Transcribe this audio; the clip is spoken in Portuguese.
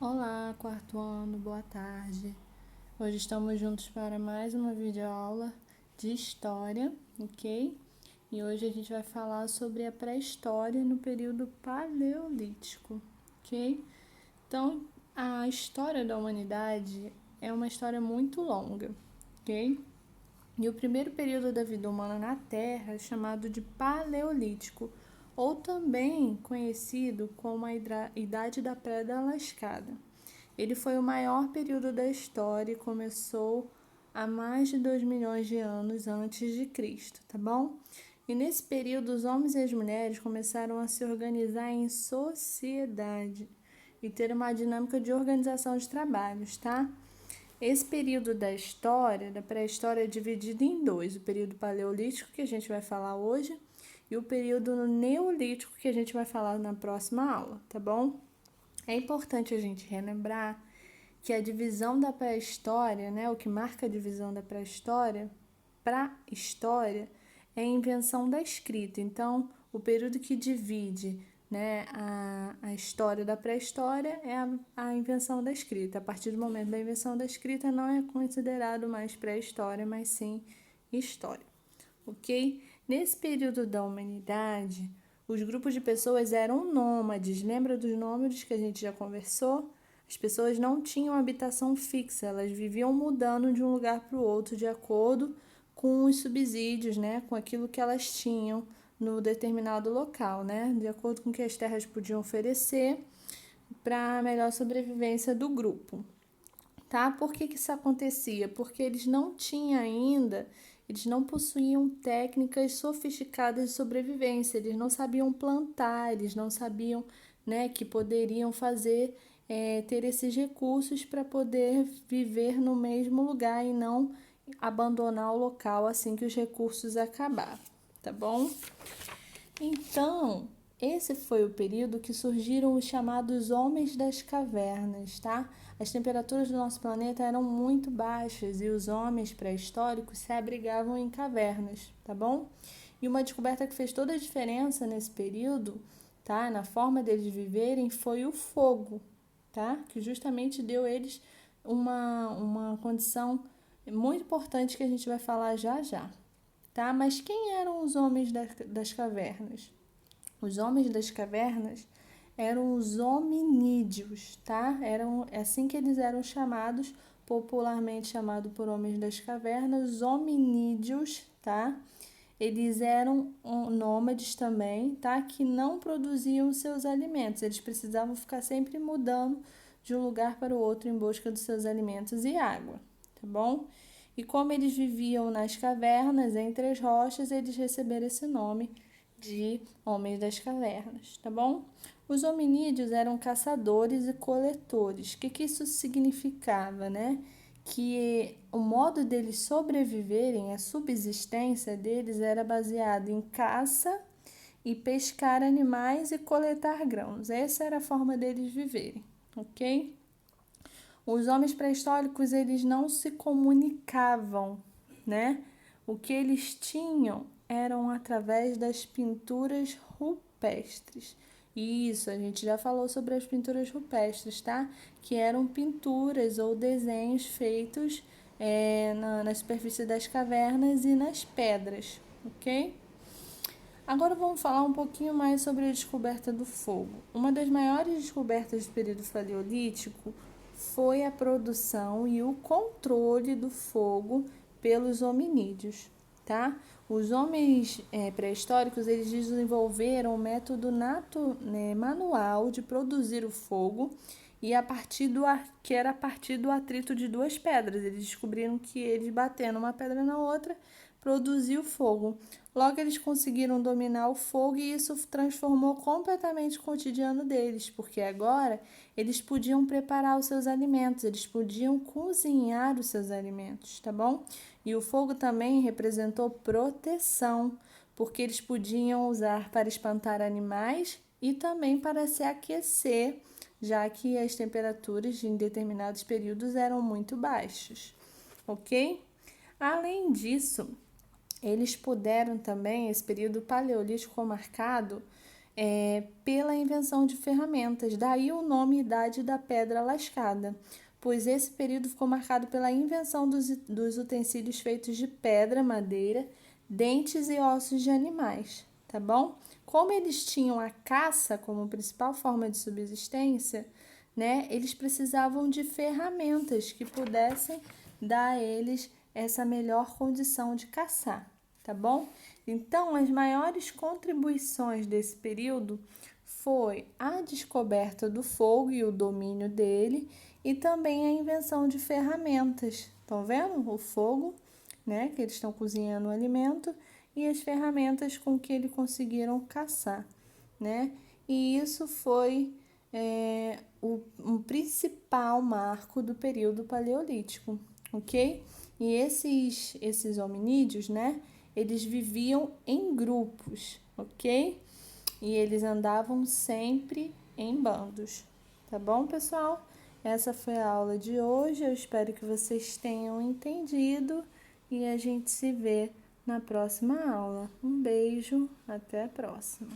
Olá, quarto ano, boa tarde. Hoje estamos juntos para mais uma videoaula de história, ok? E hoje a gente vai falar sobre a pré-história no período paleolítico, ok? Então, a história da humanidade é uma história muito longa, ok? E o primeiro período da vida humana na Terra é chamado de Paleolítico, ou também conhecido como a Idade da Pedra Lascada. Ele foi o maior período da história e começou há mais de 2 milhões de anos antes de Cristo, tá bom? E nesse período, os homens e as mulheres começaram a se organizar em sociedade e ter uma dinâmica de organização de trabalhos, tá? Esse período da história, da pré-história, é dividido em dois: o período paleolítico, que a gente vai falar hoje, e o período neolítico, que a gente vai falar na próxima aula, tá bom? É importante a gente relembrar que a divisão da pré-história, né, o que marca a divisão da pré-história para a história é a invenção da escrita. Então, o período que divide, né, a história da pré-história é a invenção da escrita. A partir do momento da invenção da escrita, não é considerado mais pré-história, mas sim história, ok? Nesse período da humanidade, os grupos de pessoas eram nômades. Lembra dos nômades que a gente já conversou? As pessoas não tinham habitação fixa, elas viviam mudando de um lugar para o outro de acordo com os subsídios, né? Com aquilo que elas tinham no determinado local, né? De acordo com o que as terras podiam oferecer para a melhor sobrevivência do grupo, tá? Por que isso acontecia? Porque eles não tinham ainda, eles não possuíam técnicas sofisticadas de sobrevivência, eles não sabiam plantar, eles não sabiam, né, que poderiam fazer, ter esses recursos para poder viver no mesmo lugar e não abandonar o local assim que os recursos acabaram, tá bom? Então, esse foi o período que surgiram os chamados homens das cavernas, tá? As temperaturas do nosso planeta eram muito baixas e os homens pré-históricos se abrigavam em cavernas, tá bom? E uma descoberta que fez toda a diferença nesse período, tá? Na forma deles viverem, foi o fogo, tá? Que justamente deu eles uma condição muito importante que a gente vai falar já já, tá? Mas quem eram os homens das cavernas? Os homens das cavernas eram os hominídeos, tá? Eram assim que eles eram chamados, popularmente chamado por homens das cavernas, hominídeos, tá? Eles eram nômades também, tá? Que não produziam seus alimentos. Eles precisavam ficar sempre mudando de um lugar para o outro em busca dos seus alimentos e água, tá bom? E como eles viviam nas cavernas, entre as rochas, eles receberam esse nome de homens das cavernas, tá bom? Os hominídeos eram caçadores e coletores. O que isso significava, né? Que o modo deles sobreviverem, a subsistência deles era baseada em caça e pescar animais e coletar grãos. Essa era a forma deles viverem, ok? Os homens pré-históricos, eles não se comunicavam, né? O que eles tinham eram através das pinturas rupestres. Isso, a gente já falou sobre as pinturas rupestres, tá? Que eram pinturas ou desenhos feitos na superfície das cavernas e nas pedras, ok? Agora vamos falar um pouquinho mais sobre a descoberta do fogo. Uma das maiores descobertas do período paleolítico foi a produção e o controle do fogo pelos hominídeos, tá? Os homens pré-históricos, eles desenvolveram um método manual de produzir o fogo e que era a partir do atrito de duas pedras. Eles descobriram que eles batendo uma pedra na outra produziu fogo. Logo, eles conseguiram dominar o fogo e isso transformou completamente o cotidiano deles, porque agora eles podiam preparar os seus alimentos, eles podiam cozinhar os seus alimentos, tá bom? E o fogo também representou proteção, porque eles podiam usar para espantar animais e também para se aquecer, já que as temperaturas em determinados períodos eram muito baixas, ok? Além disso, eles puderam também, esse período paleolítico marcado pela invenção de ferramentas. Daí o nome Idade da Pedra Lascada, pois esse período ficou marcado pela invenção dos utensílios feitos de pedra, madeira, dentes e ossos de animais, tá bom? Como eles tinham a caça como principal forma de subsistência, né, eles precisavam de ferramentas que pudessem dar a eles essa melhor condição de caçar, tá bom? Então, as maiores contribuições desse período foi a descoberta do fogo e o domínio dele e também a invenção de ferramentas. Estão vendo? O fogo, né, que eles estão cozinhando o alimento, e as ferramentas com que eles conseguiram caçar, né? E isso foi o principal marco do período paleolítico, ok? E esses hominídeos, né? Eles viviam em grupos, ok? E eles andavam sempre em bandos, tá bom, pessoal? Essa foi a aula de hoje. Eu espero que vocês tenham entendido e a gente se vê na próxima aula. Um beijo, até a próxima.